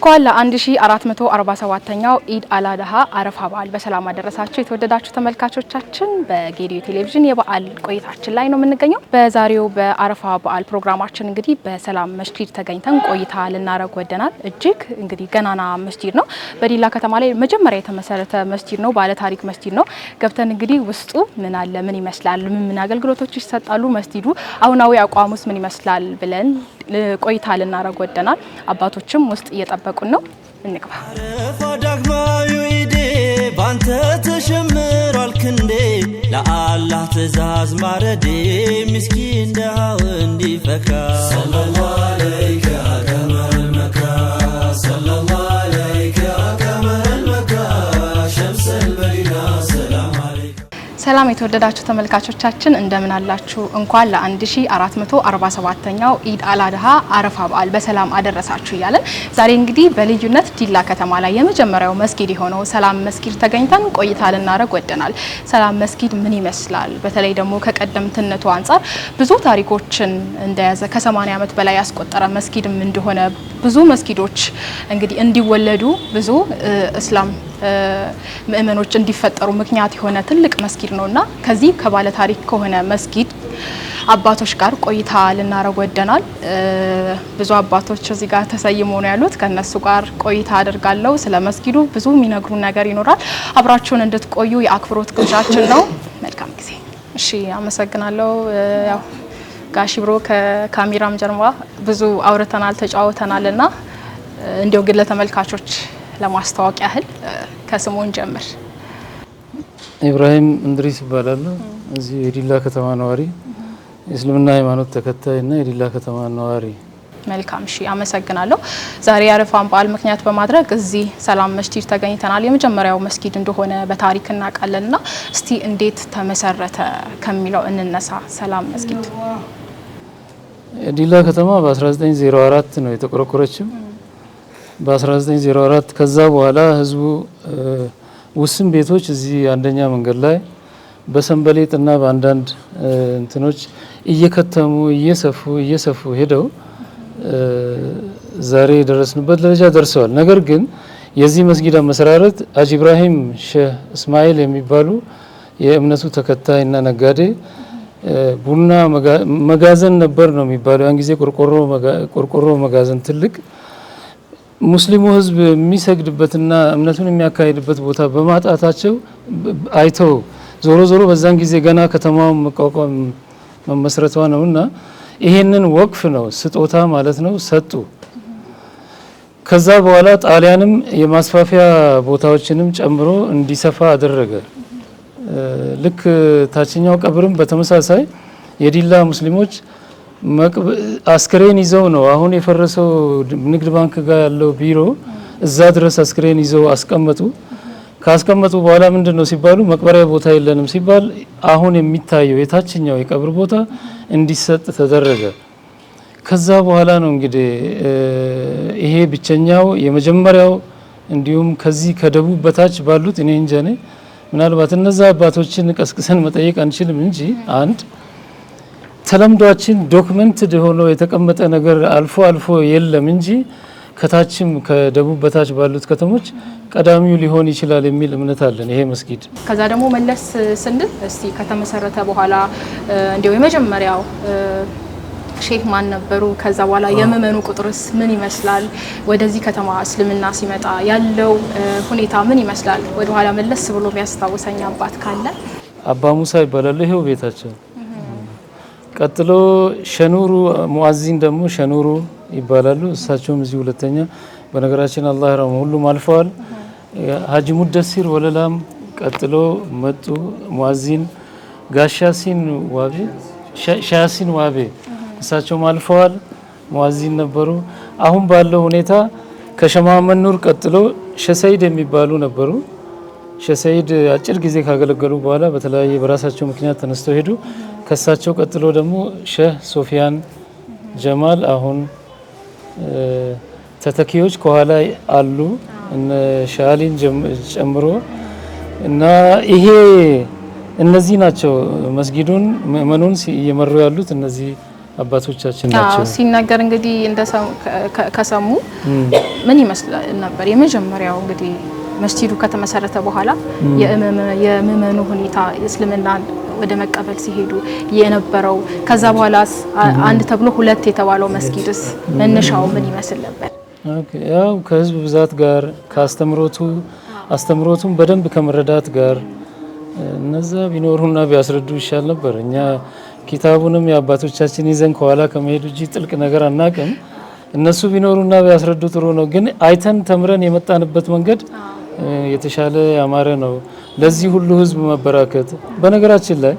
እንኳን ለ1447ኛው ኢድ አልአድሃ አረፋ በዓል በሰላም አደረሳችሁ። የተወደዳችሁ ተመልካቾቻችን በጌዲዮ ቴሌቪዥን የበዓል ቆይታችን ላይ ነው የምንገኘው። በዛሬው በአረፋ በዓል ፕሮግራማችን እንግዲህ በሰላም መስጂድ ተገኝተን ቆይታ ልናረግ ወደናል። እጅግ እንግዲህ ገናና መስጂድ ነው። በዲላ ከተማ ላይ መጀመሪያ የተመሰረተ መስጂድ ነው። ባለ ታሪክ መስጂድ ነው። ገብተን እንግዲህ ውስጡ ምን አለ፣ ምን ይመስላል፣ ምን አገልግሎቶች ይሰጣሉ፣ መስጂዱ አሁናዊ አቋሙስ ምን ይመስላል ብለን ቆይታ ልናረግ ወደናል። አባቶችም ውስጥ እየጠበቁን ነው። እንግባ። አረፋ ዳግማዩ ኢድ ባንተ ተሸምሯል ክንዴ ለአላህ ትእዛዝ ማረዴ ምስኪን ደሃው እንዲፈካ ሰለላሁ ዐለይከ ቀመረል መካ ሰለላሁ ዐለይከ ቀመረል መካ ሸምሰል በዲና ሰላም ዐለይከ። ሰላም የተወደዳችሁ ተመልካቾቻችን እንደምን አላችሁ? እንኳን ለ1447ኛው ኢድ አልአድሃ አረፋ በዓል በሰላም አደረሳችሁ እያለን ዛሬ እንግዲህ በልዩነት ዲላ ከተማ ላይ የመጀመሪያው መስጊድ የሆነው ሰላም መስጊድ ተገኝተን ቆይታ ልናረግ ወደናል። ሰላም መስጊድ ምን ይመስላል? በተለይ ደግሞ ከቀደምትነቱ አንጻር ብዙ ታሪኮችን እንደያዘ ከ80 ዓመት በላይ ያስቆጠረ መስጊድም እንደሆነ ብዙ መስጊዶች እንግዲህ እንዲወለዱ ብዙ እስላም ምእመኖች እንዲፈጠሩ ምክንያት የሆነ ትልቅ መስጊድ ነውና ከዚህ ከባለ ታሪክ ከሆነ መስጊድ አባቶች ጋር ቆይታ ልናረግ ወደናል። ብዙ አባቶች እዚህ ጋር ተሰይመው ነው ያሉት። ከነሱ ጋር ቆይታ አደርጋለሁ። ስለ መስጊዱ ብዙ የሚነግሩ ነገር ይኖራል። አብራችሁን እንድትቆዩ የአክብሮት ግብዣችን ነው። መልካም ጊዜ። እሺ፣ አመሰግናለሁ። ያው ጋሽ ብሮ ከካሜራም ጀርባ ብዙ አውርተናል፣ ተጫውተናልና እንዲያው ግን ለተመልካቾች ለማስተዋወቅ ያህል ከስሙን ጀምር። ኢብራሂም እንድሪስ ይባላል። እዚህ የዲላ ከተማ ነዋሪ፣ የእስልምና ሃይማኖት ተከታይና የዲላ ከተማ ነዋሪ። መልካም፣ እሺ፣ አመሰግናለሁ። ዛሬ የአረፋን በዓል ምክንያት በማድረግ እዚህ ሰላም መስጂድ ተገኝተናል። የመጀመሪያው መስጊድ እንደሆነ በታሪክ እናውቃለንና እስቲ እንዴት ተመሰረተ ከሚለው እንነሳ። ሰላም መስጊድ የዲላ ከተማ በ1904 ነው የተቆረቆረችው። በ1904 ከዛ በኋላ ህዝቡ ውስን ቤቶች እዚህ አንደኛ መንገድ ላይ በሰንበሌጥና በአንዳንድ እንትኖች እየከተሙ እየሰፉ ሄደው ዛሬ የደረስንበት ደረጃ ደርሰዋል። ነገር ግን የዚህ መስጊድ አመሰራረት ሀጂ ኢብራሂም ሼህ እስማኤል የሚባሉ የእምነቱ ተከታይና ነጋዴ ቡና መጋዘን ነበር ነው የሚባለው። ያን ጊዜ ቆርቆሮ መጋዘን ትልቅ ሙስሊሙ ህዝብ የሚሰግድበትና እምነቱን የሚያካሂድበት ቦታ በማጣታቸው አይተው ዞሮ በዛን ጊዜ ገና ከተማውን መቋቋም መመስረቷ ነውና ይሄንን ወቅፍ ነው ስጦታ ማለት ነው ሰጡ። ከዛ በኋላ ጣሊያንም የማስፋፊያ ቦታዎችንም ጨምሮ እንዲሰፋ አደረገ። ልክ ታችኛው ቀብርም በተመሳሳይ የዲላ ሙስሊሞች አስክሬን ይዘው ነው አሁን የፈረሰው ንግድ ባንክ ጋር ያለው ቢሮ እዛ ድረስ አስክሬን ይዘው አስቀመጡ። ካስቀመጡ በኋላ ምንድነው ሲባሉ መቅበሪያ ቦታ የለንም ሲባል አሁን የሚታየው የታችኛው የቀብር ቦታ እንዲሰጥ ተደረገ። ከዛ በኋላ ነው እንግዲህ ይሄ ብቸኛው የመጀመሪያው እንዲሁም ከዚህ ከደቡብ በታች ባሉት እኔ እንጃ ነኝ ምናልባት እነዛ አባቶችን ቀስቅሰን መጠየቅ አንችልም እንጂ አንድ ተለምዷችን ዶክመንትድ ሆኖ የተቀመጠ ነገር አልፎ የለም እንጂ ከታችም ከደቡብ በታች ባሉት ከተሞች ቀዳሚው ሊሆን ይችላል የሚል እምነት አለን ይሄ መስጊድ። ከዛ ደግሞ መለስ ስንል እስቲ ከተመሰረተ በኋላ እንዲያው የመጀመሪያው ሼህ ማን ነበሩ? ከዛ በኋላ የምእመኑ ቁጥርስ ምን ይመስላል? ወደዚህ ከተማ እስልምና ሲመጣ ያለው ሁኔታ ምን ይመስላል? ወደ ኋላ መለስ ብሎ የሚያስታውሰኝ አባት ካለ? አባ ሙሳ ይባላሉ። ይሄው ቤታቸው። ቀጥሎ ሸኑሩ ሙአዚን ደግሞ ሸኑሩ ይባላሉ። እሳቸውም እዚህ ሁለተኛ። በነገራችን አላህ ረህመው ሁሉም አልፈዋል። ሀጂ ሙደሲር ወለላም ቀጥሎ መጡ። ሙአዚን ጋሻሲን ዋቤ ሻሲን ዋቤ እሳቸውም አልፈዋል። ሙአዚን ነበሩ። አሁን ባለው ሁኔታ ከሸማመን ኑር ቀጥሎ ሸሰይድ የሚባሉ ነበሩ። ሸሰይድ አጭር ጊዜ ካገለገሉ በኋላ በተለያየ በራሳቸው ምክንያት ተነስተው ሄዱ። ከሳቸው ቀጥሎ ደግሞ ሼህ ሶፊያን ጀማል አሁን ተተኪዎች ከኋላ አሉ እነ ሻሊን ጨምሮ እና ይሄ እነዚህ ናቸው መስጊዱን ምእመኑን እየመሩ ያሉት እነዚህ አባቶቻችን ናቸው። ሲናገር እንግዲህ ከሰሙ ምን ይመስላል ነበር የመጀመሪያው እንግዲህ መስጂዱ ከተመሰረተ በኋላ የምእመኑ ሁኔታ እስልምናን ወደ መቀበል ሲሄዱ የነበረው ከዛ በኋላስ አንድ ተብሎ ሁለት የተባለው መስጊድስ መነሻው ምን ይመስል ነበር? ኦኬ ያው ከህዝብ ብዛት ጋር አስተምሮቱን በደንብ ከመረዳት ጋር እነዛ ቢኖሩና ቢያስረዱ ይሻል ነበር። እኛ ኪታቡንም የአባቶቻችን ይዘን ከኋላ ከመሄዱ እንጂ ጥልቅ ነገር አናቅም። እነሱ ቢኖሩና ቢያስረዱ ጥሩ ነው። ግን አይተን ተምረን የመጣንበት መንገድ የተሻለ ያማረ ነው። ለዚህ ሁሉ ህዝብ መበራከት በነገራችን ላይ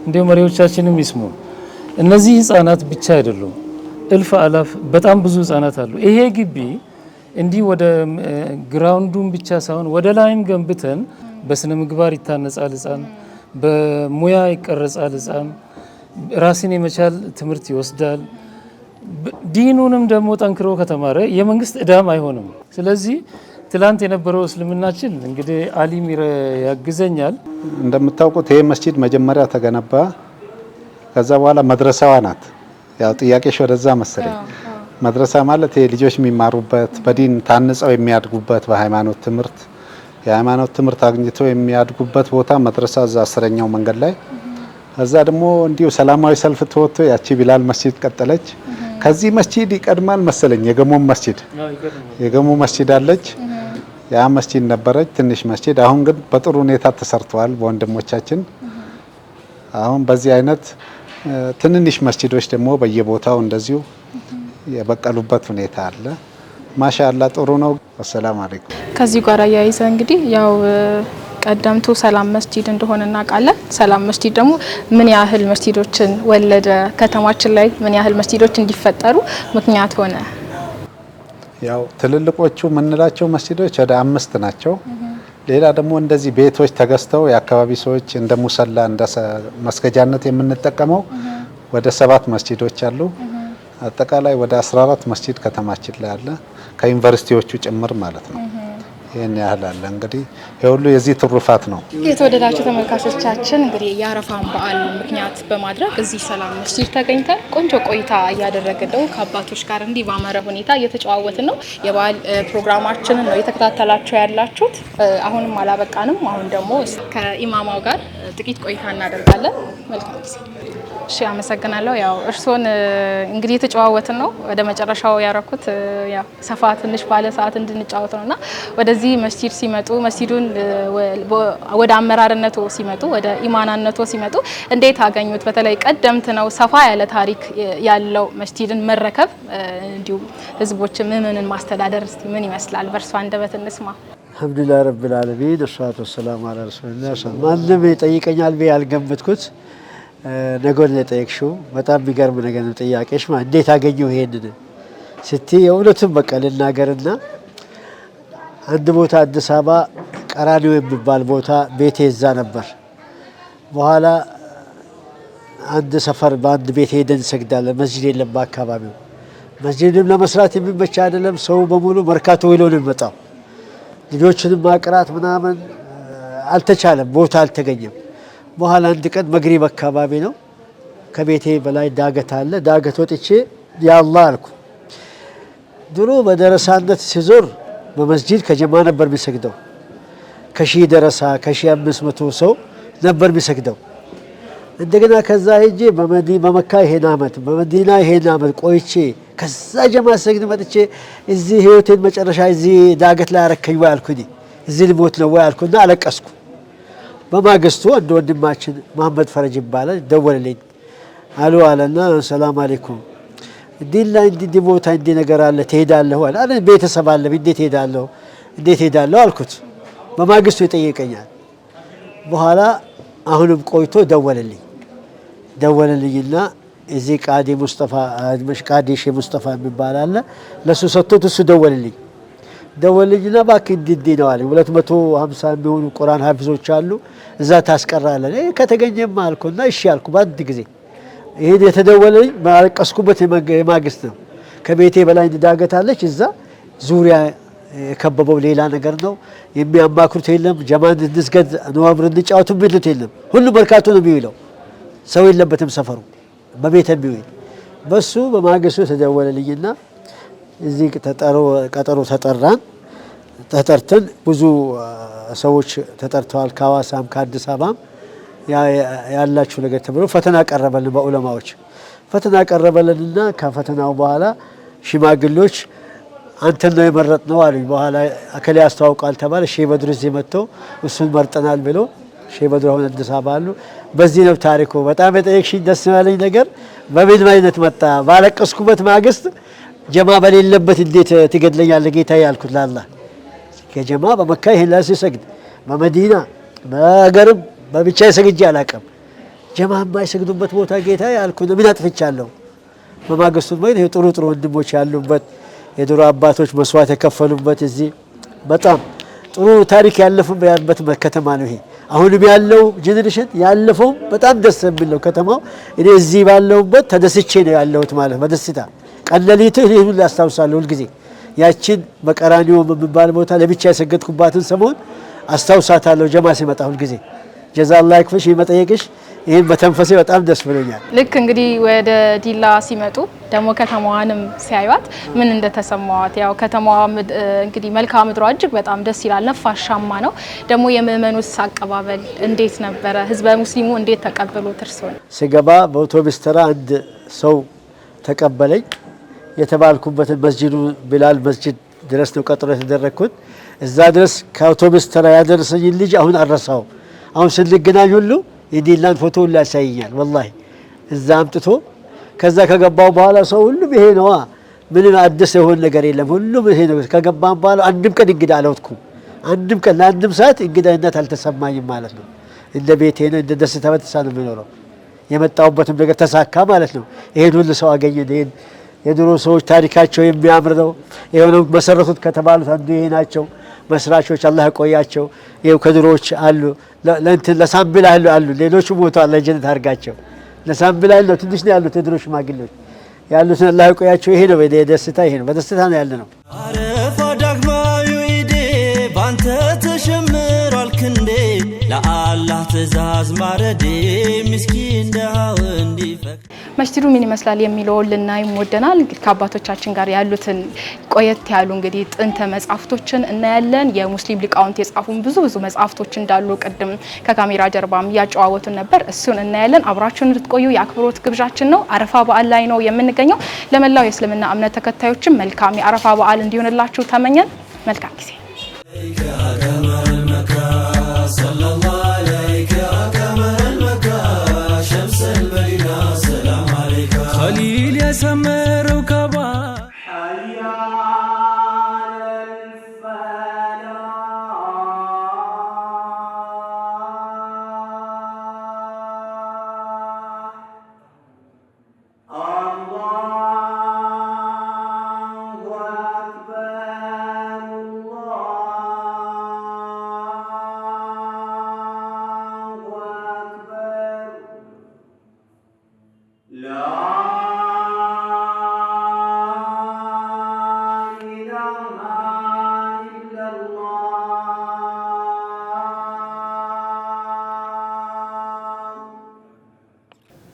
እንዲሁ መሪዎቻችንም ይስሙ። እነዚህ ህፃናት ብቻ አይደሉም፣ እልፍ አላፍ በጣም ብዙ ህፃናት አሉ። ይሄ ግቢ እንዲህ ወደ ግራውንዱን ብቻ ሳይሆን ወደ ላይም ገንብተን በስነ ምግባር ይታነጻል ህፃን፣ በሙያ ይቀረጻል ህፃን፣ ራስን የመቻል ትምህርት ይወስዳል። ዲኑንም ደግሞ ጠንክሮ ከተማረ የመንግስት እዳም አይሆንም። ስለዚህ ትላንት የነበረው እስልምናችን እንግዲህ አሊም ያግዘኛል። እንደምታውቁት ይሄ መስጂድ መጀመሪያ ተገነባ። ከዛ በኋላ መድረሳዋ ናት። ያው ጥያቄሽ ወደዛ መሰለኝ። መድረሳ ማለት ይሄ ልጆች የሚማሩበት በዲን ታንጸው የሚያድጉበት የሃይማኖት ትምህርት አግኝተው የሚያድጉበት ቦታ መድረሳ እዛ 10ኛው መንገድ ላይ። ከዛ ደግሞ እንዲሁ ሰላማዊ ሰልፍ ተወጥቶ ያቺ ቢላል መስጂድ ቀጠለች። ከዚህ መስጂድ ይቀድማል መሰለኝ የገሞ መስጂድ አለች። ያ መስጂድ ነበረች ትንሽ መስጂድ። አሁን ግን በጥሩ ሁኔታ ተሰርተዋል በወንድሞቻችን። አሁን በዚህ አይነት ትንንሽ መስጂዶች ደግሞ በየቦታው እንደዚሁ የበቀሉበት ሁኔታ አለ። ማሻአላ ጥሩ ነው። ወሰላም አለይኩም። ከዚህ ጋር ያይዘ እንግዲህ ያው ቀደምቱ ሰላም መስጂድ እንደሆነ እናውቃለን። ሰላም መስጂድ ደግሞ ምን ያህል መስጂዶችን ወለደ? ከተማችን ላይ ምን ያህል መስጂዶች እንዲፈጠሩ ምክንያት ሆነ? ያው ትልልቆቹ የምንላቸው መስጂዶች ወደ 5 ናቸው። ሌላ ደግሞ እንደዚህ ቤቶች ተገዝተው የአካባቢ ሰዎች እንደ ሙሰላ እንደ መስገጃነት የምንጠቀመው ወደ 7 መስጂዶች አሉ። አጠቃላይ ወደ 14 መስጂድ ከተማችን ላይ አለ፣ ከዩኒቨርሲቲዎቹ ጭምር ማለት ነው። ይሄን ያህል አለ። እንግዲህ የሁሉ የዚህ ትሩፋት ነው። የተወደዳችሁ ተመልካቾቻችን እንግዲህ የአረፋን በዓል ምክንያት በማድረግ እዚህ ሰላም መስጂድ ተገኝተን ቆንጆ ቆይታ እያደረግን ነው። ከአባቶች ጋር እንዲህ ባማረ ሁኔታ እየተጨዋወትን ነው። የበዓል ፕሮግራማችንን ነው እየተከታተላችሁ ያላችሁት። አሁንም አላበቃንም። አሁን ደግሞ ከኢማማው ጋር ጥቂት ቆይታ እናደርጋለን። መልካም ጊዜ። እሺ አመሰግናለሁ። ያው እርሶን እንግዲህ የተጨዋወትን ነው። ወደ መጨረሻው ያረኩት ያው ሰፋ ትንሽ ባለ ሰዓት እንድንጫወት ነውና ወደዚህ መስጂድ ሲመጡ መስጂዱን ወደ አመራርነቱ ሲመጡ ወደ ኢማናነቱ ሲመጡ እንዴት አገኙት? በተለይ ቀደምት ነው፣ ሰፋ ያለ ታሪክ ያለው መስጂድን መረከብ እንዲሁም ህዝቦችን ምእመንን ማስተዳደር እስቲ ምን ይመስላል? በእርሷ አንደበት እንስማ። አልሐምዱሊላህ ረብል ዓለሚን ወሰላቱ ወሰላሙ ዐላ ረሱሊላህ። ማንም ይጠይቀኛል ብዬ ያልገመትኩት ነገር ነው የጠየቅሽው። በጣም የሚገርም ነገር ነው ጥያቄሽ። እንዴት አገኘው ይሄንን ስትይ የእውነቱን በቃ ልናገርና አንድ ቦታ አዲስ አበባ ቀራኒዮ የሚባል ቦታ ቤቴ እዛ ነበር። በኋላ አንድ ሰፈር በአንድ ቤት ሄደን እንሰግዳለን። መስጂድ የለም በአካባቢው። መስጂድም ለመስራት የሚመች አይደለም። ሰው በሙሉ መርካቶ ይሎ ነው የሚመጣው። ልጆችንም ማቅራት ምናምን አልተቻለም፣ ቦታ አልተገኘም። በኋላ አንድ ቀን መግሪብ አካባቢ ነው፣ ከቤቴ በላይ ዳገት አለ። ዳገት ወጥቼ ያአላህ አልኩ። ድሮ በደረሳነት ሲዞር በመስጂድ ከጀማ ነበር የሚሰግደው። ከሺህ ደረሳ ከ1500 ሰው ነበር የሚሰግደው። እንደገና ከዛ ሄጄ በመካ ይሄን አመት በመዲና ይሄን አመት ቆይቼ ከዛ ጀማ ሰግድ መጥቼ እዚህ ህይወቴን መጨረሻ እዚህ ዳገት ላይ አረከኝ ወይ አልኩኝ። እዚህ ልሞት ነው ወይ አልኩና አለቀስኩ። በማግስቱ አንድ ወንድማችን መሐመድ ፈረጅ ይባላል ደወለልኝ። አሉ አለና ሰላም አለይኩም ዲላ እንዲ ቦታ እንዲ ነገር አለ ትሄዳለህ አለ። አለ ቤተሰብ አለ እንዴት ሄዳለሁ አልኩት። በማግስቱ ይጠይቀኛል። በኋላ አሁንም ቆይቶ ደወለልኝና እዚህ ቃዲ ሙስጠፋ ቃዲሽ ሙስጠፋ የሚባል አለ ለሱ ሰጥቶት እሱ ደወለልኝና እባክህ እንዲ ነው አለ 250 የሚሆኑ ቁርአን ሐፊዞች አሉ እዛ ታስቀራለህ ከተገኘማ አልኩና እሺ አልኩ። በአንድ ጊዜ ይሄን የተደወለልኝ ማለቀስኩበት የማግስት ነው። ከቤቴ በላይ ዳገታለች እዛ ዙሪያ የከበበው ሌላ ነገር ነው። የሚያማክሩት የለም። ጀማን እንስገድ ነው አብረን እንጫወት የሚሉት የለም። ሁሉ መርካቶ ነው የሚውለው። ሰው የለበትም ሰፈሩ በቤት የሚውል። በሱ በማግስቱ ተደወለልኝና እዚህ ቀጠሮ ተጠርተን ብዙ ሰዎች ተጠርተዋል። ከሐዋሳም ከአዲስ አበባም ያላችሁ ነገር ተብሎ ፈተና ቀረበልን። በዑለማዎች ፈተና ቀረበልንና ከፈተናው በኋላ ሽማግሌዎች አንተን ነው የመረጥነው አሉኝ። በኋላ አከሌ ያስተዋውቃል ተባለ። ሼህ በድሩ እዚህ መጥቶ እሱን መርጠናል ብሎ ሼህ በድሩ አሁን አዲስ አበባ አሉ። በዚህ ነው ታሪኩ። በጣም የጠየቅሽኝ ደስ ያለኝ ነገር በምን አይነት መጣ? ባለቀስኩበት ማግስት ጀማ በሌለበት እንዴት ትገድለኛለህ ጌታዬ ያልኩት ለአላህ። ከጀማ በመካ ይሄን ላይ ሲሰግድ በመዲና በሀገርም በብቻ ሰግጄ አላውቅም። ጀማ የማይሰግዱበት ቦታ ጌታዬ ያልኩት ምን አጥፍቻለሁ? በማግስቱ ማለት ይሄ ጥሩ ወንድሞች ያሉበት የድሮ አባቶች መስዋዕት የከፈሉበት እዚህ በጣም ጥሩ ታሪክ ያለፈበት ከተማ ነው ይሄ። አሁንም ያለው ጄኔሬሽን ያለፈው በጣም ደስ የሚለው ከተማው። እኔ እዚህ ባለውበት ተደስቼ ነው ያለሁት ማለት በደስታ ቀለሊት ሁሉ አስታውሳለሁ። ሁልጊዜ ያችን በቀራኒዮ በሚባል ቦታ ለብቻ የሰገድኩባትን ሰሞን አስታውሳታለሁ ጀማ ሲመጣ ሁልጊዜ። ጀዛላህ ይክፈሽ መጠየቅሽ ይሄን በተንፈሴ በጣም ደስ ብሎኛል። ልክ እንግዲህ ወደ ዲላ ሲመጡ ደግሞ ከተማዋንም ሲያዩት ምን እንደተሰማዋት ያው ከተማዋ እንግዲህ መልክዓ ምድሯ እጅግ በጣም ደስ ይላል፣ ነፋሻማ ነው። ደግሞ የምእመኑስ አቀባበል እንዴት ነበረ? ህዝበ ሙስሊሙ እንዴት ተቀበሉት? እርስዎን ስገባ በአውቶቡስ ተራ አንድ ሰው ተቀበለኝ። የተባልኩበትን መስጂዱ ቢላል መስጂድ ድረስ ነው ቀጥሮ የተደረግኩት። እዛ ድረስ ከአውቶቡስ ተራ ያደረሰኝ ልጅ አሁን አረሳው። አሁን ስንገናኝ ሁሉ የዲላን ፎቶ ሁሉ ያሳየኛል። ወላሂ እዛ አምጥቶ ከዛ ከገባው በኋላ ሰው ሁሉም ይሄ ነዋ፣ ምንም አዲስ የሆነ ነገር የለም፣ ሁሉም ይሄ ነው። ከገባም በኋላ አንድም ቀን እንግዳ አልወጥኩም። አንድም ቀን ለአንድም ሰዓት እንግዳነት አልተሰማኝም ማለት ነው። እንደ ቤቴ ነው፣ እንደ ደስታ በተሳ ነው የሚኖረው። የመጣሁበትም ነገር ተሳካ ማለት ነው። ይሄን ሁሉ ሰው አገኘን። ይሄን የድሮ ሰዎች ታሪካቸው የሚያምር ነው። የሆነው መሰረቱት ከተባሉት አንዱ ይሄ ናቸው መስራቾች። አላህ ያቆያቸው። ይሄው ከድሮዎች አሉ ለእንትን ለሳምብል አሉ ሌሎቹ ሞተዋል። ለጀነት አድርጋቸው። ለሳምብል ነው ትንሽ ነው ያሉት የድሮ ሽማግሌዎች ያሉትን አላህ ያቆያቸው። ይሄ ነው ደስታ፣ ይሄ ነው በደስታ ነው ያለ ነው። አረፋ ዳግማዩ ኢዴ ባንተ ተሸምሯል ክንዴ ለአላህ ትእዛዝ ማረዴ ምስኪን ደሃው እንዲፈቅ መስጂዱ ምን ይመስላል የሚለውን ልናይም ወደናል። እንግዲህ ከአባቶቻችን ጋር ያሉትን ቆየት ያሉ እንግዲህ ጥንተ መጻሕፍቶችን እናያለን። የሙስሊም ሊቃውንት የጻፉን ብዙ መጻሕፍቶች እንዳሉ ቅድም ከካሜራ ጀርባም እያጨዋወቱን ነበር። እሱን እናያለን። አብራችሁን እንድትቆዩ የአክብሮት ግብዣችን ነው። አረፋ በዓል ላይ ነው የምንገኘው። ለመላው የእስልምና እምነት ተከታዮችም መልካም የአረፋ በዓል እንዲሆንላችሁ ተመኘን። መልካም ጊዜ። خليل يا سمر وكبا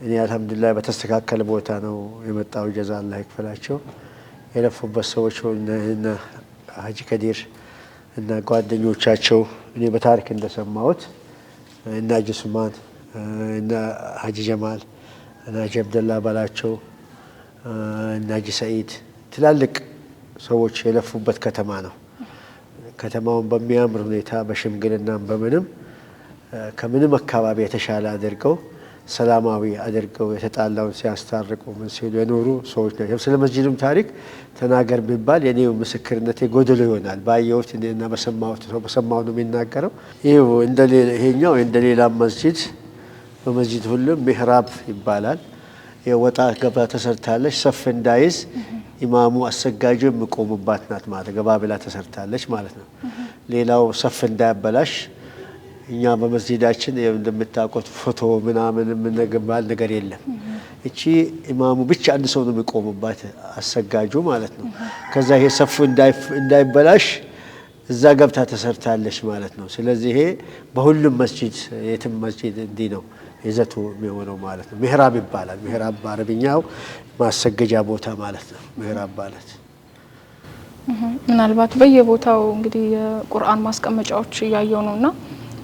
እኔ አልሐምዱሊላህ በተስተካከለ ቦታ ነው የመጣው። ጀዛላህ ይክፈላቸው። የለፉበት ሰዎች እና ሀጂ ከዲር እና ጓደኞቻቸው እኔ በታሪክ እንደሰማሁት እና ሀጂ ሱማን እና ሀጂ ጀማል እና ሀጂ አብደላ ባላቸው እና ሀጂ ሰኢድ ትላልቅ ሰዎች የለፉበት ከተማ ነው። ከተማውን በሚያምር ሁኔታ በሽምግልናም በምንም ከምንም አካባቢ የተሻለ አድርገው ሰላማዊ አድርገው የተጣላውን ሲያስታርቁ ምን ሲሉ የኖሩ ሰዎች ናቸው። ስለ መስጂዱም ታሪክ ተናገር ቢባል የኔው ምስክርነቴ ጎደሎ ይሆናል። ባየሁት እና በሰማሁት ነው የሚናገረው። ይሄኛው እንደሌላ መስጂድ በመስጂድ ሁሉም ሚህራብ ይባላል። የወጣ ገባ ተሰርታለች። ሰፍ እንዳይዝ ኢማሙ አሰጋጁ የሚቆሙባት ናት ማለት ገባ ብላ ተሰርታለች ማለት ነው። ሌላው ሰፍ እንዳያበላሽ እኛ በመስጂዳችን እንደምታውቁት ፎቶ ምናምን የምንገባል ነገር የለም። እቺ ኢማሙ ብቻ አንድ ሰው ነው የሚቆምባት አሰጋጁ ማለት ነው። ከዛ ይሄ ሰፉ እንዳይበላሽ እዛ ገብታ ተሰርታለች ማለት ነው። ስለዚህ ይሄ በሁሉም መስጂድ የትም መስጂድ እንዲህ ነው ይዘቱ የሚሆነው ማለት ነው። ሚህራብ ይባላል። ሚህራብ በአረብኛው ማሰገጃ ቦታ ማለት ነው። ሚህራብ ማለት ምናልባት በየቦታው እንግዲህ የቁርአን ማስቀመጫዎች እያየው ነውና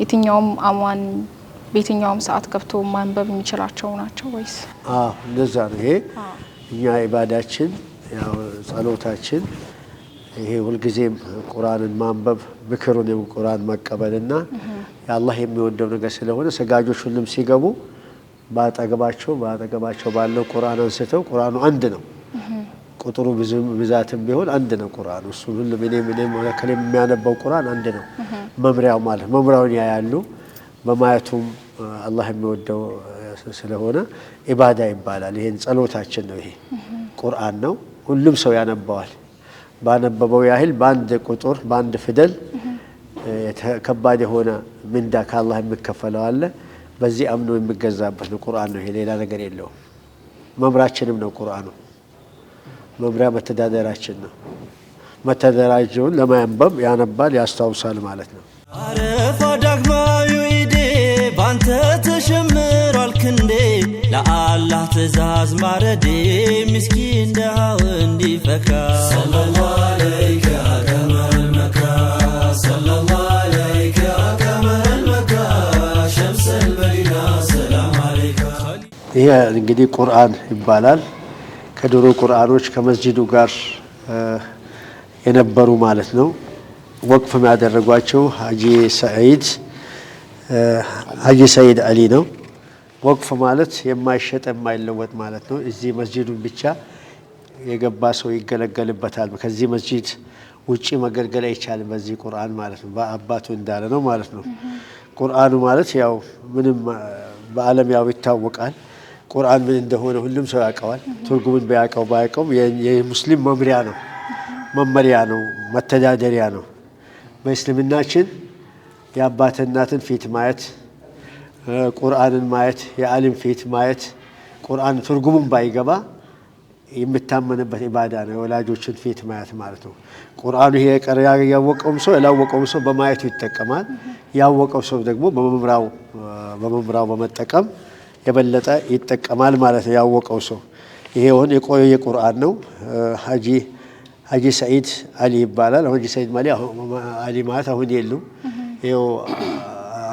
የትኛውም አማን በየትኛውም ሰዓት ገብቶ ማንበብ የሚችላቸው ናቸው ወይስ? እንደዛ ነው። ይሄ እኛ ኢባዳችን ያው ጸሎታችን ይሄ ሁልጊዜም ቁርአንን ማንበብ ምክሩን ቁርአን መቀበልና የአላህ የሚወደው ነገር ስለሆነ ሰጋጆች ሁሉም ሲገቡ ባጠገባቸው ባለው ቁርአን አንስተው ቁርአኑ አንድ ነው። ቁጥሩ ብዛትም ቢሆን አንድ ነው ቁርአኑ። እሱ ሁሉም እኔም ከለም የሚያነበው ቁርአን አንድ ነው። መምሪያው ማለት መምሪያውን ያያሉ። በማየቱም አላህ የሚወደው ስለሆነ ኢባዳ ይባላል። ይሄን ጸሎታችን ነው። ይሄ ቁርአን ነው። ሁሉም ሰው ያነባዋል። ባነበበው ያህል በአንድ ቁጥር በአንድ ፊደል ከባድ የሆነ ምንዳ ከአላህ የሚከፈለው አለ። በዚህ አምኖ የሚገዛበት ነው ቁርአን ነው። ይሄ ሌላ ነገር የለውም። መምራችንም ነው ቁርአኑ። መምሪያ መተዳደራችን ነው። መተዳደራቸውን ለማንበብ ያነባል ያስታውሳል ማለት ነው። አረፋ ዳግማዩ ኢዴ ባንተ ተሸምሯል ክንዴ ለአላህ ትእዛዝ ማረዴ ምስኪን ደሃው እንዲፈካ ሰለላሁ ዐለይከ ቀመረል መካ ሰለላሁ ዐለይከ ቀመረል መካ ሸምሰል መዲና ሰላም ዐለይከ። ይሄ እንግዲህ ቁርአን ይባላል። ከድሮ ቁርአኖች ከመስጂዱ ጋር የነበሩ ማለት ነው። ወቅፍ ያደረጓቸው ሀጂ ሰይድ አሊ ነው። ወቅፍ ማለት የማይሸጥ የማይለወጥ ማለት ነው። እዚህ መስጂዱን ብቻ የገባ ሰው ይገለገልበታል። ከዚህ መስጂድ ውጪ መገልገል አይቻልም በዚህ ቁርአን ማለት ነው። በአባቱ እንዳለ ነው ማለት ነው። ቁርአኑ ማለት ያው ምንም በዓለም ያው ይታወቃል። ቁርአን ምን እንደሆነ ሁሉም ሰው ያውቀዋል። ትርጉሙን ባያውቀው የሙስሊም መመሪያ ነው፣ መተዳደሪያ ነው። በእስልምናችን የአባት እናትን ፊት ማየት፣ ቁርአንን ማየት፣ የዓለም ፊት ማየት፣ ቁርአን ትርጉሙን ባይገባ የምታመንበት ኢባዳ ነው። የወላጆችን ፊት ማየት ማለት ነው። ቁርአኑ ይሄ ያወቀውም ሰው ያላወቀውም ሰው በማየቱ ይጠቀማል። ያወቀው ሰው ደግሞ በመምራው በመጠቀም የበለጠ ይጠቀማል ማለት ነው። ያወቀው ሰው ይሄውን የቆየ ቁርአን ነው። ሀጂ ሰይድ አሊ ይባላል። ሀጂ ሰይድ አሊ ማለት አሁን የሉም። ይኸው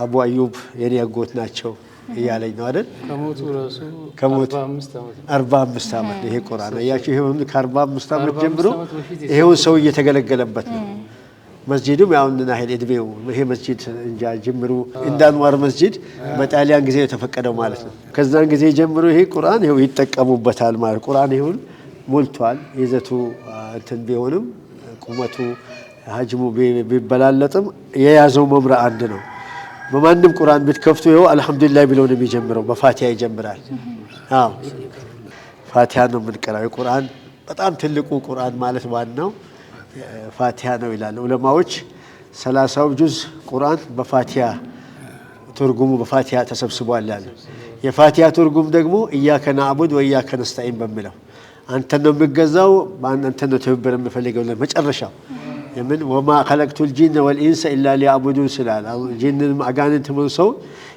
አቡ አዩብ የኔ አጎት ናቸው እያለኝ ነው አይደል? ከሞቱ 45 ዓመት ይሄ ቁርአን ያቺው ይሄውን ከ45 ዓመት ጀምሮ ይሄውን ሰው እየተገለገለበት ነው። መስጂዱም ያው እና እድሜው ይሄ መስጂድ እንጃ ጅምሩ እንደ አንዋር መስጂድ በጣሊያን ጊዜ የተፈቀደው ማለት ነው። ከዛን ጊዜ ጀምሮ ይሄ ቁርአን ይሄው ይጠቀሙበታል ማለት ቁርአን ይሁን ሞልቷል። ይዘቱ እንትን ቢሆንም ቁመቱ ሀጅሙ ቢበላለጥም የያዘው መምሪያ አንድ ነው። በማንም ቁርአን ብትከፍቱ ይኸው አልሐምዱሊላህ ብለው ነው የሚጀምረው። በፋቲሃ ይጀምራል። ፋቲሃ ነው የምንቀራው። የቁርአን በጣም ትልቁ ቁርአን ማለት ዋናው ፋቲሃ ነው ይላል ዑለማዎች። 30ው ጁዝ ቁርአን በፋቲሃ ትርጉሙ በፋቲሃ ተሰብስቧል ያለ። የፋቲሃ ትርጉም ደግሞ ኢያከ ነዕቡድ ወኢያከ ነስተዒን በሚለው አንተ ነው የሚገዛው አንተ ነው ትብብር የምፈልገው መጨረሻው የምን ወማ ኸለቅቱል ጂነ ወልኢንሰ ኢላ ሊያዕቡዱን ስላል ጂንን አጋንንትን ሰው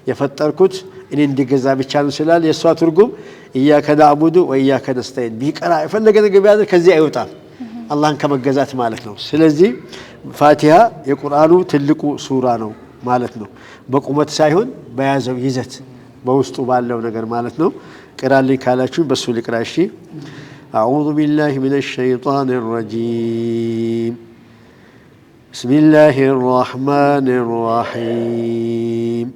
የፈጠርኩት እኔ እንዲገዛ ብቻ ነው ስላል የሷ ትርጉም ኢያከ ነዕቡድ ወኢያከ ነስተዒን ቢቀራ የፈለገ ነገር ቢያደርግ ከዚህ አይወጣም አላህን ከመገዛት ማለት ነው። ስለዚህ ፋቲሃ የቁርአኑ ትልቁ ሱራ ነው ማለት ነው። በቁመት ሳይሆን በያዘው ይዘት በውስጡ ባለው ነገር ማለት ነው። ቅራልኝ ካላችሁ በሱ ልቅራ። እሺ አዑዙ ቢላሂ ሚነሽ ሸይጣኒር ረጂም ቢስሚላሂር ረህማኒር ረሂም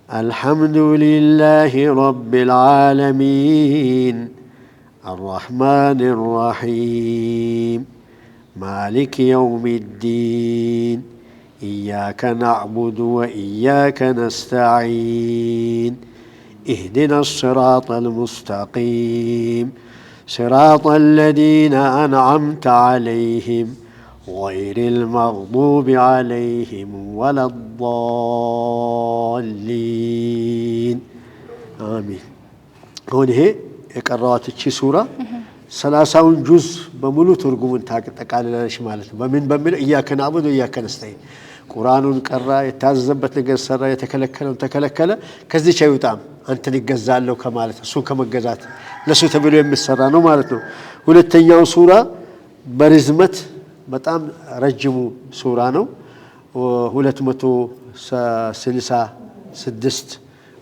አልሐምዱሊላሂ ረቢል ዓለሚን الرحمن الرحيم مالك يوم الدين إياك نعبد وإياك نستعين اهدنا الصراط المستقيم صراط الذين أنعمت عليهم غير المغضوب عليهم ولا الضالين آمين. هون የቀራዋት እቺ ሱራ 30ውን ጁዝ በሙሉ ትርጉሙን ታጠቃልላለች ማለት ነው። በሚለው ኢያከ ነዕቡድ ወኢያከ ነስተዒን ቁርአኑን ቀራ፣ የታዘዘበት ነገር ሰራ፣ የተከለከለውን ተከለከለ። ከዚህ አይወጣም አንተን ይገዛለሁ ከማለት እሱን ከመገዛት ለሱ ተብሎ የሚሰራ ነው ማለት ነው። ሁለተኛው ሱራ በርዝመት በጣም ረጅሙ ሱራ ነው። 266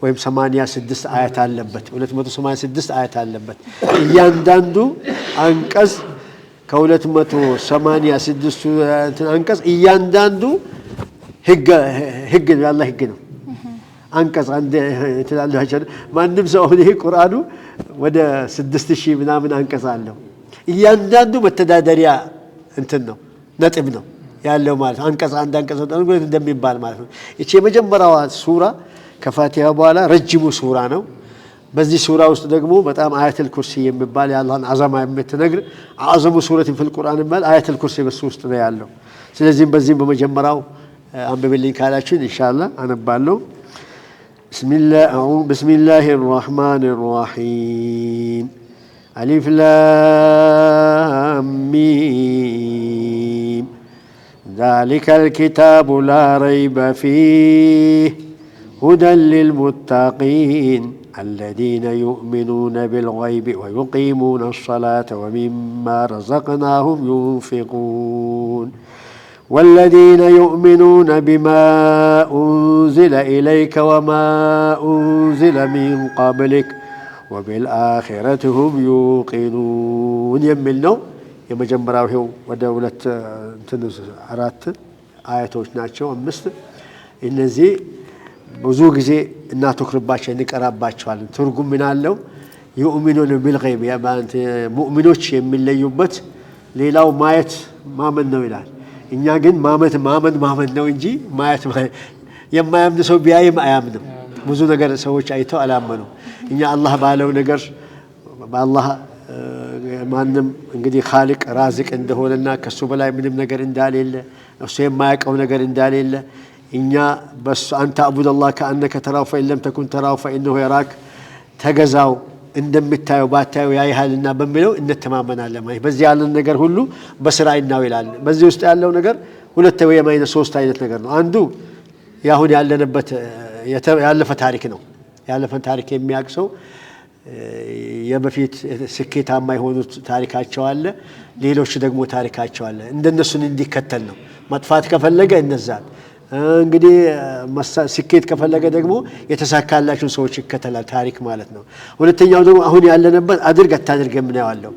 ወይም 86 አያት አለበት። 286 አያት አለበት። እያንዳንዱ አንቀጽ ከ286 አንቀጽ እያንዳንዱ ህግ ያላህ ህግ ነው። አንቀጽ አንድ ትላላችሁ ማንም ሰው ይሄ ቁርአኑ ወደ 6000 ምናምን አንቀጽ አለው። እያንዳንዱ መተዳደሪያ እንትን ነው ነጥብ ነው ያለው ማለት አንቀጽ አንድ አንቀጽ እንደሚባል ማለት ነው። እቺ የመጀመሪያዋ ሱራ ከፋቲሃ በኋላ ረጅሙ ሱራ ነው። በዚህ ሱራ ውስጥ ደግሞ በጣም አያተል ኩርሲ የሚባል የአላህን አዛማ የምትነግር አዕዘሙ ሱረትን ፊል ቁርአን የሚባል አያተል ኩርሲ በሱ ውስጥ ነው ያለው። ስለዚህ በዚህም በመጀመሪያው አንብብልኝ ካላችሁ ኢንሻአላህ አነባለሁ። ቢስሚላሂ الرحمن الرحيم ألف لام ميم ذلك الكتاب لا ريب فيه هدى للمتقين الذين يؤمنون بالغيب ويقيمون الصلاة ومما رزقناهم ينفقون والذين يؤمنون بما أنزل إليك وما أنزل من قبلك وبالآخرة هم يوقنون يملنو የመጀመሪያው ወደ 4 አያቶች ናቸው 5 እነዚህ ብዙ ጊዜ እናተኩርባቸው እንቀራባቸዋለን። ትርጉም ምን አለው? يؤمنون بالغيب ያባንተ ሙእሚኖች የሚለዩበት ሌላው ማየት ማመን ነው ይላል። እኛ ግን ማመን ነው እንጂ ማየት የማያምን ሰው ቢያይም አያምንም። ብዙ ነገር ሰዎች አይተው አላመኑ። እኛ አላህ ባለው ነገር በአላህ ማንም እንግዲህ ኻሊቅ ራዚቅ እንደሆነና ከሱ በላይ ምንም ነገር እንዳሌለ እሱ የማያውቀው ነገር እንዳሌለ እኛ በሱ አንተ አቡደላህ ከአንከ ተራው ፈኢለም ተኩን ተራው ፈኢነሁ የራክ ተገዛው እንደምታየው ባታየው ያይሃልና በሚለው እንተማመናለን። በዚህ ያለን ነገር ሁሉ በስራ እናው ይላል። በዚህ ውስጥ ያለው ነገር ሁለት ወይ የማይነ ሶስት አይነት ነገር ነው። አንዱ ያሁን ያለንበት ያለፈ ታሪክ ነው። ያለፈ ታሪክ የሚያቅሰው የበፊት ስኬታማ የሆኑት ታሪካቸው አለ፣ ሌሎች ደግሞ ታሪካቸው አለ። እንደነሱን እንዲከተል ነው። መጥፋት ከፈለገ እነዛን እንግዲህ ስኬት ከፈለገ ደግሞ የተሳካላቸው ሰዎች ይከተላል ታሪክ ማለት ነው። ሁለተኛው ደግሞ አሁን ያለንበት አድርግ አታድርግ የምናየው።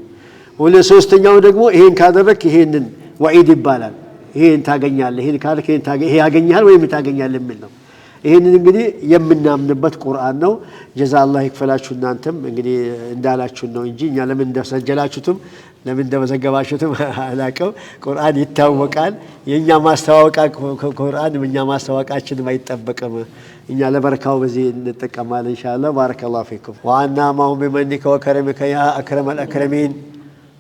ሶስተኛው ደግሞ ይሄን ካደረክ ይሄንን ወዒድ ይባላል። ይሄን ታገኛለህ፣ ይሄን ካልክ ይሄ ያገኛል ወይም ታገኛለህ የሚል ነው። ይሄንን እንግዲህ የምናምንበት ቁርአን ነው። ጀዛአላህ ይክፈላችሁ። እናንተም እንግዲህ እንዳላችሁ ነው እንጂ እኛ ለምን እንደሰጀላችሁትም ለምን እንደመዘገባችሁትም አላቀው። ቁርአን ይታወቃል። የኛ ማስተዋወቃ ቁርአን የኛ ማስተዋወቃችን አይጠበቅም። እኛ ለበረካው በዚህ እንጠቀማለን ኢንሻአላህ። ባረከላሁ ፊኩም ወአና ማሁ ቢመኒከ ወከረሚከ ያ አክረመል አክረሚን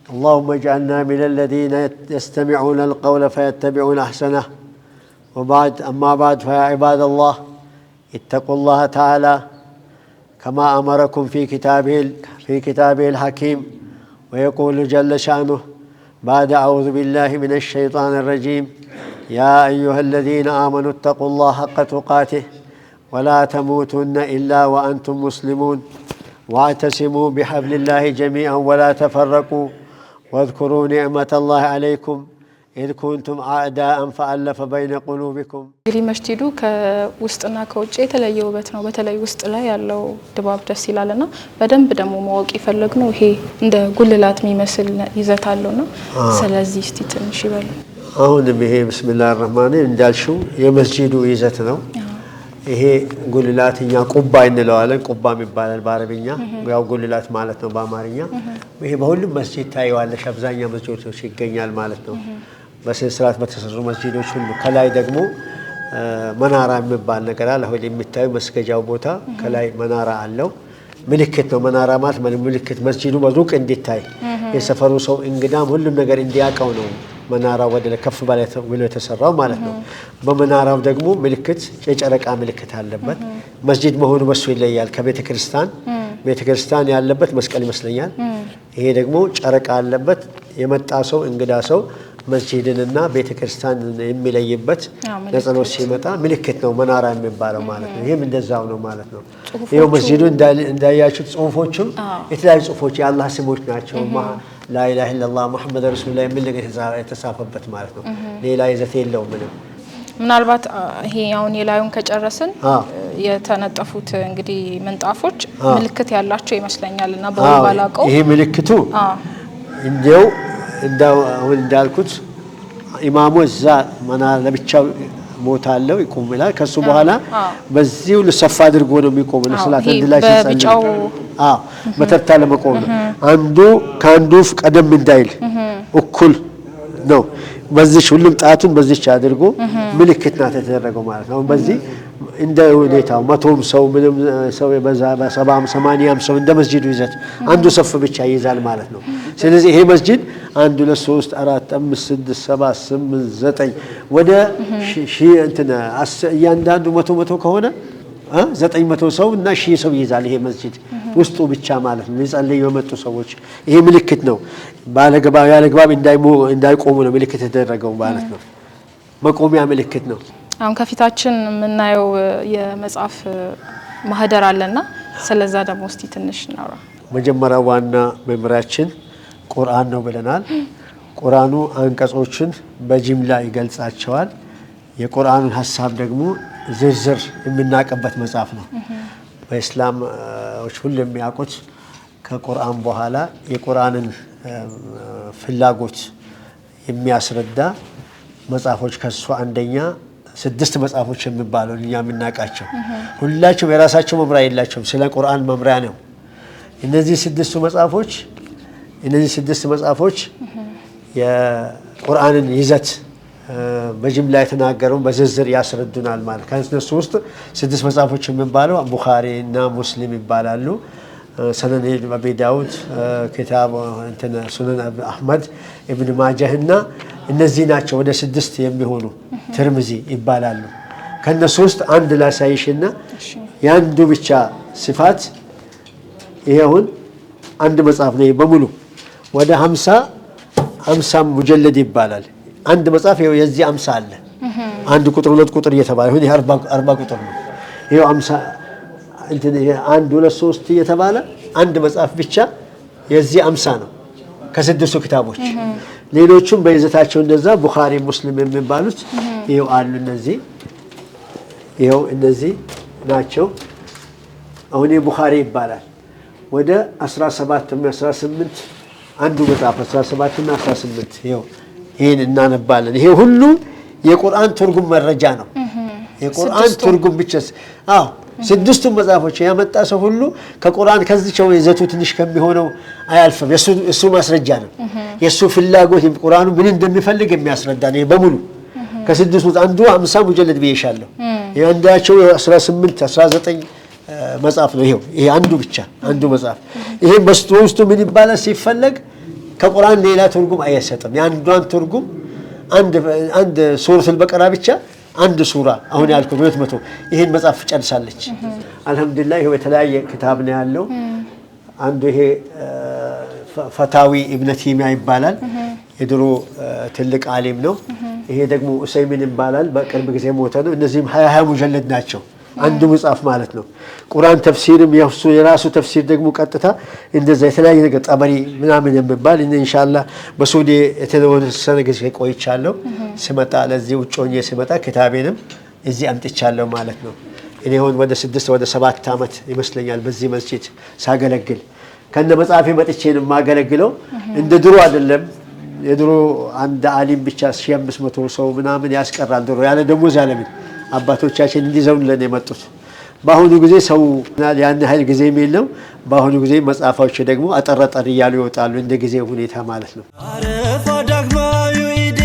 اللهم اجعلنا من الذين يستمعون القول فيتبعون احسنه وبعد اما بعد فيا عباد الله اتقوا الله تعالى كما امركم في كتابه الحكيم ويقول جل شأنه بعد أعوذ بالله من الشيطان الرجيم يا أيها الذين آمنوا اتقوا الله حق تقاته ولا تموتن إلا وأنتم مسلمون واعتصموا بحبل الله جميعا ولا تفرقوا واذكروا نعمة الله عليكم إذ كنتم أعداء فألف بين قلوبكم እንግዲህ መስጂዱ ከውስጥና ከውጭ የተለየ ውበት ነው። በተለይ ውስጥ ላይ ያለው ድባብ ደስ ይላልና በደንብ ደግሞ ማወቅ ይፈልግነው ይሄ እንደ ጉልላት የሚመስል ይዘት አለውና ስለዚህ እስቲ ትንሽ ይበሉ። አሁንም ይሄ ቢስሚላህ الرحمن እንዳልሽው የመስጂዱ ይዘት ነው። ይሄ ጉልላትኛ ቁባ እንለዋለን። ቁባም ይባላል በአረብኛ፣ ያው ጉልላት ማለት ነው በአማርኛ። ይሄ በሁሉም መስጂድ ታይዋለሽ፣ አብዛኛው መስጂዶች ይገኛል ማለት ነው። በስርዓት በተሰሩ መስጂዶች ሁሉ ከላይ ደግሞ መናራ የሚባል ነገር አለ። አሁን የሚታየው መስገጃው ቦታ ከላይ መናራ አለው። ምልክት ነው። መናራ ማለት ምልክት መስጂዱ በሩቅ እንዲታይ የሰፈሩ ሰው እንግዳም ሁሉም ነገር እንዲያውቀው ነው መናራው ወደ ከፍ ባለ ብሎ የተሰራው ማለት ነው። በመናራው ደግሞ ምልክት የጨረቃ ምልክት አለበት። መስጂድ መሆኑ በሱ ይለያል ከቤተ ክርስቲያን። ቤተ ክርስቲያን ያለበት መስቀል ይመስለኛል። ይሄ ደግሞ ጨረቃ አለበት። የመጣ ሰው እንግዳ ሰው መስጂድንና ቤተክርስቲያንን የሚለይበት ለጸሎት ሲመጣ ምልክት ነው መናራ የሚባለው ማለት ነው። ይሄም እንደዛው ነው ማለት ነው። ይሄው መስጂዱ እንዳያችሁት ጽሁፎችም የተለያዩ ጽሁፎች የአላህ ስሞች ናቸው። ላኢላሃ ኢላላህ ሙሐመድ ረሱሉላህ የሚል ነገር የተጻፈበት ማለት ነው። ሌላ ይዘት የለውም ምንም። ምናልባት ይሄ አሁን የላዩን ከጨረስን የተነጠፉት እንግዲህ ምንጣፎች ምልክት ያላቸው ይመስለኛልና በባላቀው ይሄ ምልክቱ አሁን እንዳልኩት ኢማሙ እዛ መናራ ለብቻው ቦታ አለው ይቆም ይላል። ከሱ በኋላ በዚሁ ልሰፋ አድርጎ ነው የሚቆመው ለሰላት እንድላይ ሲጸልይ በተርታ ለመቆም ነው። አንዱ ከአንዱ ቀደም እንዳይል እኩል ነው። በዚህ ሁሉም ጣቱን በዚች አድርጎ ምልክት ናት የተደረገው ማለት ነው። በዚህ እንደ ሁኔታው መቶም ሰው ምንም ሰው በዛ በ70 80 ሰው እንደ መስጂዱ ይዘት አንዱ ሰፍ ብቻ ይይዛል ማለት ነው። ስለዚህ ይሄ መስጂድ 1 2 3 4 5 6 7 8 9 ወደ ሺህ እንትን እያንዳንዱ መቶ ከሆነ 900 ሰው እና 1000 ሰው ይይዛል ይሄ መስጂድ ውስጡ ብቻ ማለት ነው። ሊጸልዩ የመጡ ሰዎች ይሄ ምልክት ነው። ያለግባብ እንዳይቆሙ ነው ምልክት የተደረገው ማለት ነው። መቆሚያ ምልክት ነው። አሁን ከፊታችን የምናየው የመጽሐፍ ማህደር አለና ስለዛ ደግሞ እስቲ ትንሽ እናውራ። መጀመሪያ ዋና መምሪያችን ቁርአን ነው ብለናል። ቁርአኑ አንቀጾችን በጅምላ ይገልጻቸዋል። የቁርአኑን ሐሳብ ደግሞ ዝርዝር የምናቀበት መጽሐፍ ነው። በእስላሞች ሁሉ የሚያውቁት ከቁርአን በኋላ የቁርአንን ፍላጎት የሚያስረዳ መጽሐፎች ከሱ አንደኛ 6 መጽሐፎች የሚባሉ እኛ የምናውቃቸው ሁላቸው የራሳቸው መምሪያ የላቸውም። ስለ ቁርአን መምሪያ ነው። እነዚህ 6 መጽሐፎች የቁርአንን ይዘት በጅምላ የተናገረውን በዝርዝር ያስረዱናል ማለት ከነሱ ውስጥ 6 መጽሐፎች የሚባለው ቡኻሪ እና ሙስሊም ይባላሉ። ሰነን አቢ ዳውድ ኪታብ ሱነን አህመድ ኢብኑ ማጃህ እና እነዚህ ናቸው ወደ 6 የሚሆኑ ትርምዚ ይባላሉ። ከነሱ ውስጥ አንድ ላሳይሽና ያንዱ ብቻ ሲፋት ይሄውን አንድ መጽሐፍ ነው በሙሉ ወደ 50 ሙጀለድ ይባላል። አንድ መጽሐፍ ይሄው የዚህ 50 አለ። አንድ ቁጥር 2 ቁጥር እየተባለ ይሄ 40 ቁጥር ነው። ይሄው 50 እንትን ይሄ 1 2 3 እየተባለ አንድ መጽሐፍ ብቻ የዚህ 50 ነው ከ6 ክታቦች። ሌሎቹም በይዘታቸው እንደዛ ቡኻሪ ሙስሊም የሚባሉት ይሄው አሉ። እነዚህ ናቸው። አሁን ቡኻሪ ይባላል። ወደ 17 እና 18 አንዱ መጽሐፍ 17 እና 18 ይሄው ይሄን እናነባለን። ይሄ ሁሉ የቁርአን ትርጉም መረጃ ነው። የቁርአን ትርጉም ብቻ 6ቱም መጽሐፎች ያመጣ ሰው ሁሉ ከቁርአን ከዚህው ይዘቱ ትንሽ ከሚሆነው አያልፍም። የሱ ማስረጃ ነው። የሱ ፍላጎት ቁርአኑ ምን እንደሚፈልግ የሚያስረዳ ነው በሙሉ። ከ6ቱ አንዱ 50 ሙጀለድ ብዬሻለሁ። ያንዳቸው 18 19 መጽሐፍ ነው። ይሄ አንዱ መጽሐፍ። ይሄ በውስጡ ምን ይባላል ሲፈለግ ከቁርአን ሌላ ትርጉም አይሰጥም። ያንዷን ትርጉም አንድ ሱረቱል በቀራ ብቻ አንድ ሱራ አሁን ያልኩት 200 ይሄን መጽሐፍ ጨርሳለች። አልহামዱሊላህ ይሄ የተለያየ ክታብ ነው ያለው። አንዱ ይሄ ፈታዊ ኢብኑ ተይሚያ ይባላል። የድሮ ትልቅ ዓሊም ነው። ይሄ ደግሞ ኡሰይሚን ይባላል። በቅርብ ጊዜ ሞተ ነው። እነዚህም 20 ሙጀለድ ናቸው። አንዱ መጽሐፍ ማለት ነው። ቁርአን ተፍሲርም የራሱ ተፍሲር ደግሞ ቀጥታ እንደዛ የተለያየ ነገር ጠበሪ ምናምን የሚባል ኢንሻአላህ በሱዲ የተወሰነ ጊዜ ቆይቻለሁ። ስመጣ ለዚህ ውጭ ሆኜ ስመጣ ክታቤንም እዚህ አምጥቻለሁ ማለት ነው። እኔ አሁን ወደ 6 ወደ 7 ዓመት ይመስለኛል በዚህ መስጂድ ሳገለግል ከነ መጽሐፌ መጥቼ ነው የማገለግለው። እንደ ድሮ አይደለም። የድሮ አንድ ዓሊም ብቻ 1500 ሰው ምናምን ያስቀራል ድሮ ያለ ደሞዝ ያለምን አባቶቻችን እንዲዘውልን የመጡት። በአሁኑ ጊዜ ሰው ያን ኃይል ጊዜ የለው። በአሁኑ ጊዜ መጽሐፎች ደግሞ አጠረጠር እያሉ ይወጣሉ እንደ ጊዜ ሁኔታ ማለት ነው። አረፋ ዳግማዩ ኢዴ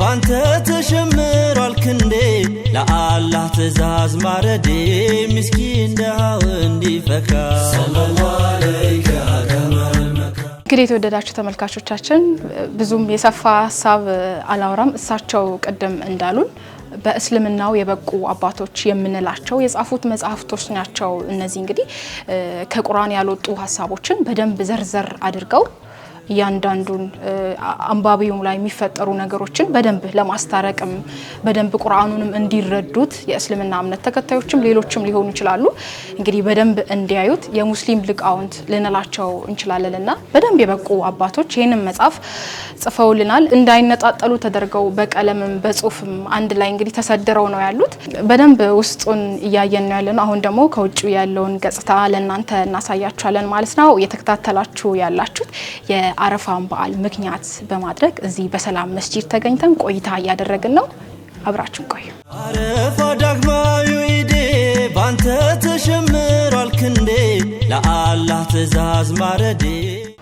ባንተ ተሸምሯል ክንዴ ለአላህ ትእዛዝ ማረዴ ምስኪን ደሃው እንዲፈካ ሰለላሁ ዐለይከ እንግዲህ የተወደዳችሁ ተመልካቾቻችን ብዙም የሰፋ ሀሳብ አላወራም። እሳቸው ቅድም እንዳሉን በእስልምናው የበቁ አባቶች የምንላቸው የጻፉት መጽሐፍቶች ናቸው። እነዚህ እንግዲህ ከቁርአን ያልወጡ ሀሳቦችን በደንብ ዘርዘር አድርገው እያንዳንዱን አንባቢው ላይ የሚፈጠሩ ነገሮችን በደንብ ለማስታረቅም በደንብ ቁርአኑንም እንዲረዱት የእስልምና እምነት ተከታዮችም ሌሎችም ሊሆኑ ይችላሉ እንግዲህ በደንብ እንዲያዩት የሙስሊም ሊቃውንት ልንላቸው እንችላለንና በደንብ የበቁ አባቶች ይሄንን መጽሐፍ ጽፈውልናል እንዳይነጣጠሉ ተደርገው በቀለምም በጽሁፍም አንድ ላይ እንግዲህ ተሰድረው ነው ያሉት በደንብ ውስጡን እያየን ነው ያለነው አሁን ደግሞ ከውጭ ያለውን ገጽታ ለእናንተ እናሳያችኋለን ማለት ነው የተከታተላችሁ ያላችሁት የአረፋን በዓል ምክንያት በማድረግ እዚህ በሰላም መስጂድ ተገኝተን ቆይታ እያደረግን ነው አብራችሁን ቆዩ አረፋ ዳግማዩ ኢዴ ባንተ ተሸምሯል ክንዴ ለአላህ ትእዛዝ ማረዴ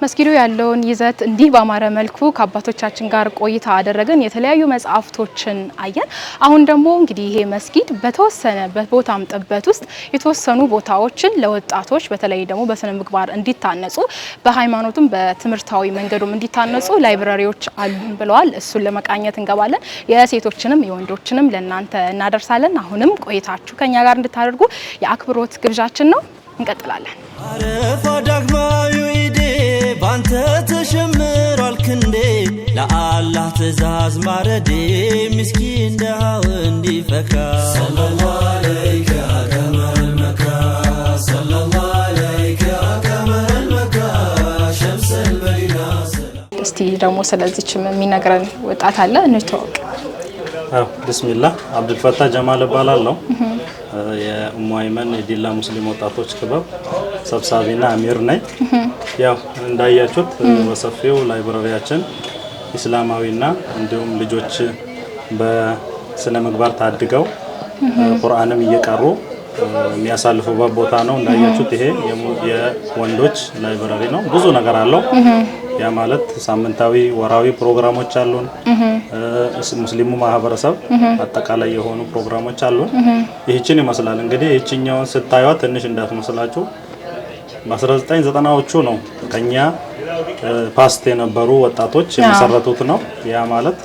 መስጊዱ ያለውን ይዘት እንዲህ ባማረ መልኩ ከአባቶቻችን ጋር ቆይታ አደረገን የተለያዩ መጽሐፍቶችን አየን አሁን ደግሞ እንግዲህ ይሄ መስጊድ በተወሰነ በቦታም ጥበት ውስጥ የተወሰኑ ቦታዎችን ለወጣቶች በተለይ ደግሞ በስነ ምግባር እንዲታነጹ በሃይማኖቱም በትምህርታዊ መንገዱም እንዲታነጹ ላይብራሪዎች አሉን ብለዋል እሱን ለመቃኘት እንገባለን የሴቶችንም የወንዶችንም ለእናንተ እናደርሳለን አሁንም ቆይታችሁ ከኛ ጋር እንድታደርጉ የአክብሮት ግብዣችን ነው እንቀጥላለን አረፋ ዳግማዩ ኢዴ ባንተ ተሸምሯል ክንዴ ለአላህ ትእዛዝ ማረዴ ምስኪን ደሃው እንዲፈካ ሰለላሁ ዐለይከ አከመል መካ ሰለላሁ ዐለይከ አከመል መካ ሸምሰል በሊና እስቲ ደግሞ ስለዚህም የሚነግረን ወጣት አለ እንተዋወቅ ቢስሚላህ አብዱልፈታ ጀማል እባላለሁ የኡሙ አይመን የዲላ ሙስሊም ወጣቶች ክበብ ሰብሳቢና አሚር ነኝ ያው እንዳያችሁት በሰፊው ላይብራሪያችን እስላማዊና እንዲሁም ልጆች በስነ ምግባር ታድገው ቁርአንም እየቀሩ የሚያሳልፉበት ቦታ ነው እንዳያችሁት ይሄ የወንዶች ላይብራሪ ነው ብዙ ነገር አለው ያ ማለት ሳምንታዊ ወራዊ ፕሮግራሞች አሉን ሙስሊሙ ማህበረሰብ አጠቃላይ የሆኑ ፕሮግራሞች አሉን ይህችን ይመስላል እንግዲህ ይህችኛውን ስታዩት ትንሽ እንዳትመስላችሁ በ1990ዎቹ ነው ከኛ ፓስት የነበሩ ወጣቶች የመሰረቱት ነው ያ ማለት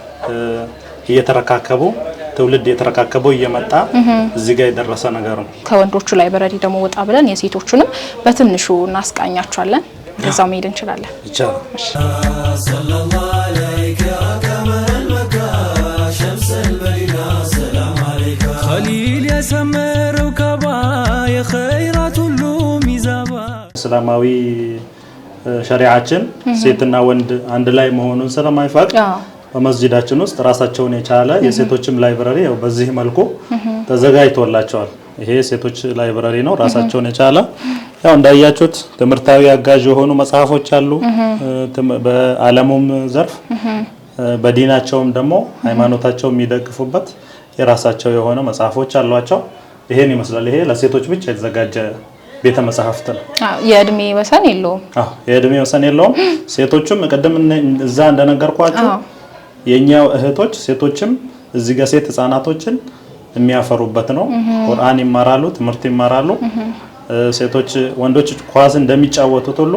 እየተረካከቡ ትውልድ የተረካከበው እየመጣ እዚህ ጋር የደረሰ ነገር ነው ከወንዶቹ ላይብራሪ ደግሞ ወጣ ብለን የሴቶቹንም በትንሹ እናስቃኛቸዋለን እዛው መሄድ እንችላለን ይቻላል ሰለላሁ ዐለይከ አከመል መካ ሸምሰል በሊና ሰላም ዐለይከ ኸሊል የሰመረው ካባ የኸይራት ሁሉ ሚዛባ እስላማዊ ሸሪዓችን ሴትና ወንድ አንድ ላይ መሆኑን ስለማይፈቅድ በመስጂዳችን ውስጥ ራሳቸውን የቻለ የሴቶችም ላይብራሪ ያው በዚህ መልኩ ተዘጋጅቶላቸዋል ይሄ ሴቶች ላይብራሪ ነው ራሳቸውን የቻለ ያው እንዳያችሁት ትምህርታዊ አጋዥ የሆኑ መጽሐፎች አሉ በዓለሙም ዘርፍ በዲናቸውም ደግሞ ሃይማኖታቸው የሚደግፉበት የራሳቸው የሆነ መጽሐፎች አሏቸው ይሄን ይመስላል ይሄ ለሴቶች ብቻ የተዘጋጀ ቤተ መጽሐፍት ነው የእድሜ ወሰን የለውም የእድሜ ወሰን የለውም ሴቶችም ቀደም እዛ እንደነገርኳችሁ የኛው እህቶች ሴቶችም እዚህ ጋር ሴት ህፃናቶችን የሚያፈሩበት ነው ቁርአን ይማራሉ ትምህርት ይማራሉ ሴቶች ወንዶች ኳስ እንደሚጫወቱት ሁሉ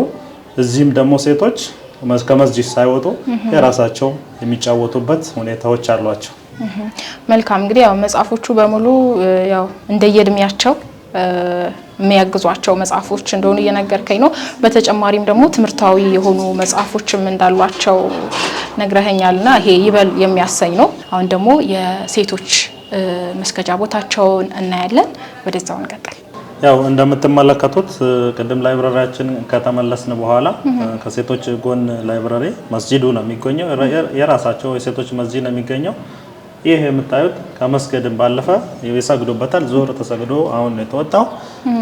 እዚህም ደግሞ ሴቶች ከመስጂድ ሳይወጡ የራሳቸው የሚጫወቱበት ሁኔታዎች አሏቸው መልካም እንግዲህ ያው መጽሐፎቹ በሙሉ ያው እንደየእድሜያቸው የሚያግዟቸው መጽሐፎች እንደሆኑ እየነገርከኝ ነው በተጨማሪም ደግሞ ትምህርታዊ የሆኑ መጽሐፎችም እንዳሏቸው ነግረኸኛልና ይሄ ይበል የሚያሰኝ ነው አሁን ደግሞ የሴቶች መስገጃ ቦታቸውን እናያለን ወደዛው እንቀጥል ያው እንደምትመለከቱት ቅድም ላይብራሪያችን ከተመለስን በኋላ ከሴቶች ጎን ላይብራሪ መስጂዱ ነው የሚገኘው የራሳቸው የሴቶች መስጂድ ነው የሚገኘው ይሄ የምታዩት ከመስገድም ባለፈ ይሰግዱበታል ዙህር ተሰግዶ አሁን ነው የተወጣው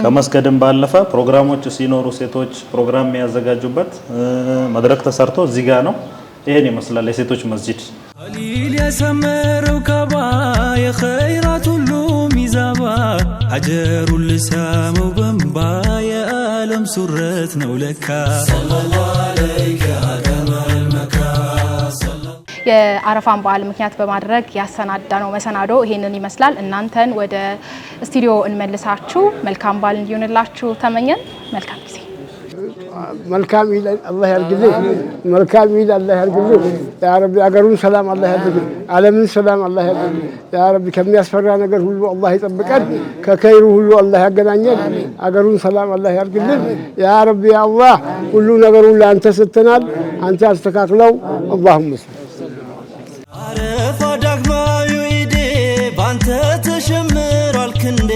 ከመስገድም ባለፈ ፕሮግራሞች ሲኖሩ ሴቶች ፕሮግራም የሚያዘጋጁበት መድረክ ተሰርቶ እዚህ ጋር ነው ይሄን ይመስላል የሴቶች መስጂድ ኸሊል የሰመረው ካባ የኸይራት ሁሉ ሚዛባ አጀሩ ልሳመው በንባ የዓለም ሱረት ነው ለካ ሰለላሁ ዐለይከ አከመል መካ የአረፋን በዓል ምክንያት በማድረግ ያሰናዳነው መሰናዶ ይሄንን ይመስላል እናንተን ወደ ስቱዲዮ እንመልሳችሁ መልካም በዓል እንዲሆንላችሁ ተመኘን መልካም ጊዜ መልካም ኢድ አላህ ያርግልህ። መልካም ኢድ አላህ ያርግልህ ያ ረቢ። አገሩን ሰላም አላህ ያርግልህ። ዓለምን ሰላም አላህ ያርግልህ ያ ረቢ። ከሚያስፈራ ነገር ሁሉ አላህ ይጠብቀን፣ ከኸይሩ ሁሉ አላህ ያገናኘን። አገሩን ሰላም አላህ ያርግልህ ያ ረቢ። ያ አላህ ሁሉ ነገሩን ለአንተ ስትናል፣ አንተ አስተካክለው። አላሁመ አረፋ ዳግማዊ ኢድ ባንተ ተሸምሯል ክንዴ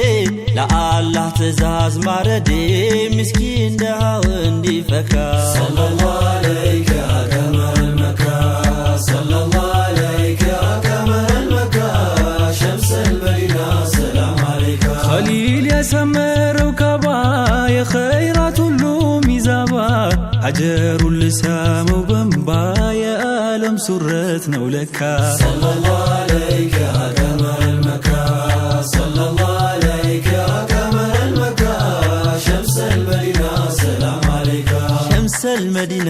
ለአላህ ትእዛዝ ማረዴ ምስኪን ደሃው እንዲፈካ ሰለላሁ ዐለይከ አከመል መካ ሰለላሁ ዐለይከ አከመል መካ ሸምሰል መዲና ሰላም ዐለይከ ኸሊል ያሰመረው ካባ የኸይራት ሁሉ ሚዛባ አጀሩን ልሳመው በንባ የዓለም ሱረት ነው ለካ ሰለላሁ ዐለይከ አከመል መካ ሰለላሁ ዐለይከ አከመል መካ ሸምሰል መዲና ሰላም ዐለይከ ሸምሰል መዲና